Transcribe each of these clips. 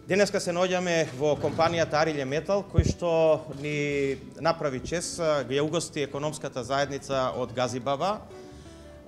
Денеска се наоѓаме во компанијата Арилје Метал, кој што ни направи чест, ја угости економската заедница од Газибаба.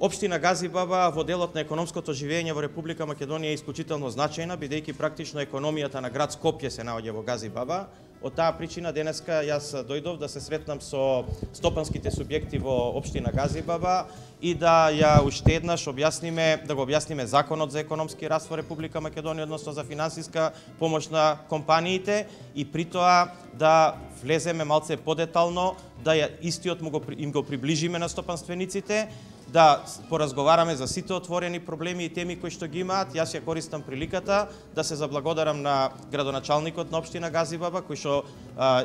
Општина Газибаба во делот на економското живење во Република Македонија е исклучително значајна, бидејќи практично економијата на град Скопје се наоѓа во Газибаба. Од таа причина денеска јас дојдов да се сретнам со стопанските субјекти во општина Газибаба и да ја уште еднаш објасниме законот за економски раст во Република Македонија, односно за финансиска помош на компаниите и при тоа да влеземе малце подетално, да истиот им го приближиме на стопанствениците, да поразговараме за сите отворени проблеми и теми кои што ги имаат. Јас ја користам приликата да се заблагодарам на градоначалникот на општина Газибаба, кој што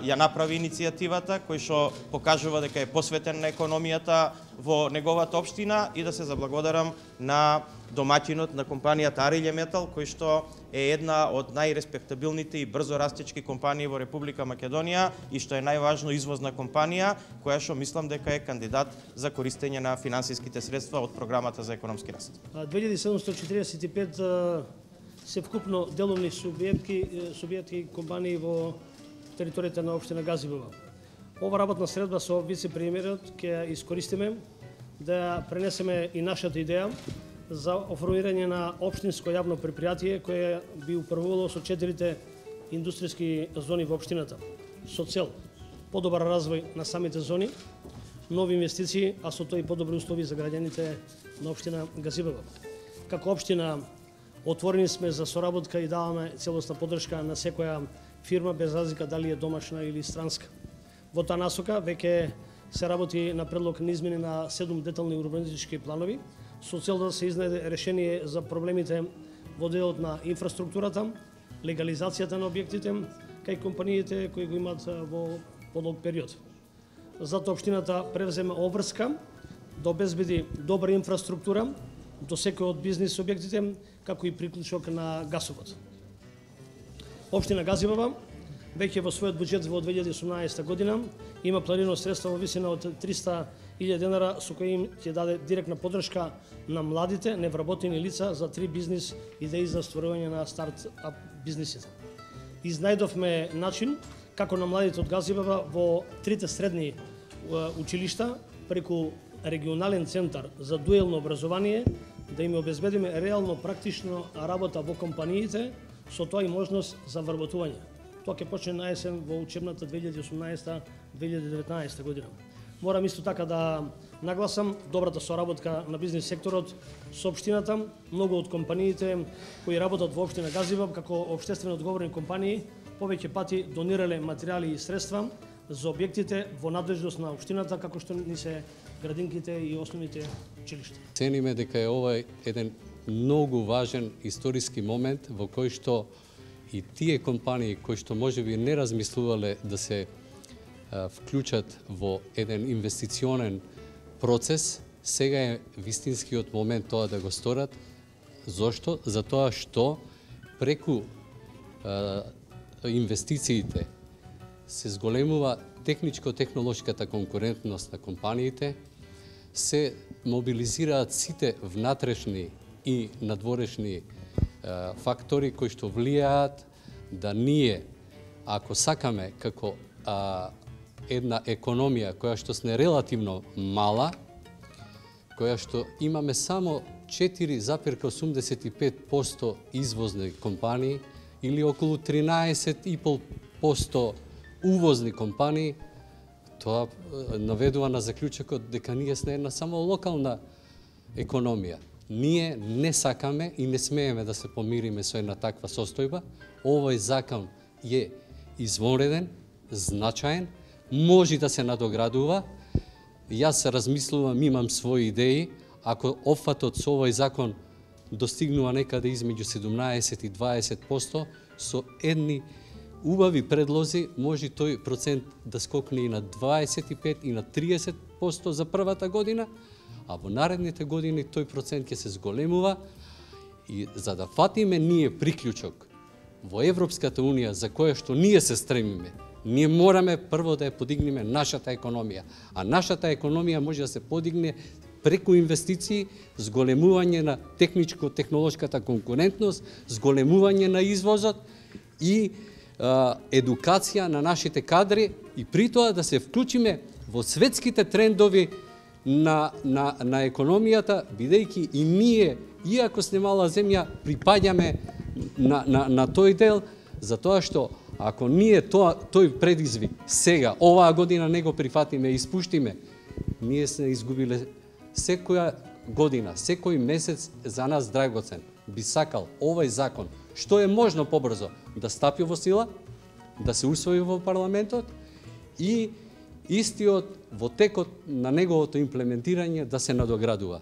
ја направи иницијативата, кој што покажува дека е посветен на економијата во неговата општина, и да се заблагодарам на домаќинот на компанијата Арилје Метал, кој што е една од најреспектабилните и брзо растечки компании во Република Македонија и што е најважно извозна компанија, која што мислам дека е кандидат за користење на финансиските средства од програмата за економски раст. 2745 се вкупно деловни субјекти компании во територијата на општина Газибаба. Ова работна средба со вице-премиерот ќе ја искористиме да пренесеме и нашата идеја за оформирање на општинско јавно предпријатие кое би управувало со 4 индустријски зони во општината, со цел подобар развој на самите зони, нови инвестиции, а со тоа и подобри услови за граѓаните на општина Газибаба. Како општина отворени сме за соработка и даваме целосна поддршка на секоја фирма без разлика дали е домашна или странска. Во таа насока веќе се работи на предлог на измени на 7 детални урбанистички планови со цел да се изнајде решение за проблемите во делот на инфраструктурата, легализацијата на објектите кај компаниите кои го имаат во подолг период. Затоа општината превзема обврска да обезбеди добра инфраструктура до секој од бизнис објектите, како и приклучок на гасовод. Општина Газибаба веќе во својот буџет во 2018 година има планирано средства во висина од 300.000 денара со кои им ќе даде директна поддршка на младите невработени лица за 3 бизнис идеи за стварување на старт-ап бизнисите. Изнајдовме начин како на младите од Газибаба во 3 средни училишта преку регионален центар за дуелно образование да им обезбедиме реално практично работа во компаниите, со тоа и можност за вработување. Тоа ќе почне на есен во учебната 2018-2019 година. Морам исто така да нагласам добрата соработка на бизнис секторот со општината. Многу од компаниите кои работат во општина Газибаба како општествено одговорни компании повеќе пати донирале материјали и средства за објектите во надлежност на општината, како што ни се градинките и основните училишта. Цениме дека е ова еден многу важен историски момент во кој што и тие компании кои што можеби не размислувале да се вклучат во еден инвестиционен процес, сега е вистинскиот момент тоа да го сторат. Зошто? Затоа што преку инвестициите се зголемува техничко-технолошката конкурентност на компаниите, се мобилизираат сите внатрешни и надворешни фактори кои што влијаат да ние, ако сакаме како една економија која што сме релативно мала, која што имаме само 4,85% извозни компании или околу 13,5% увозни компании, тоа наведува на заклучокот дека ние сме една само локална економија. Ние не сакаме и не смееме да се помириме со една таква состојба. Овој закон е извонреден, значаен, може да се надоградува. Јас размислувам, имам своји идеи. Ако опфатот со овој закон достигнува некаде измеѓу 17 и 20%, со едни убави предлози може тој процент да скокне и на 25 и на 30% за првата година, а во наредните години тој процент ќе се зголемува и за да фатиме ние приклучок во Европската Унија за која што ние се стремиме, ние мораме прво да ја подигнеме нашата економија, а нашата економија може да се подигне преку инвестиции, зголемување на техничко-технолошката конкурентност, зголемување на извозот и едукација на нашите кадри и при тоа да се вклучиме во светските трендови на економијата, бидејќи и ние, иако сме мала земја, припаѓаме на тој дел, затоа што ако ние тој предизвик сега, оваа година не го прифатиме и испуштиме, ние сме изгубиле секоја година, секој месец за нас драгоцен. Би сакал овој закон, што е можно побрзо, да стапи во сила, да се усвои во парламентот и истиот во текот на неговото имплементирање да се надоградува.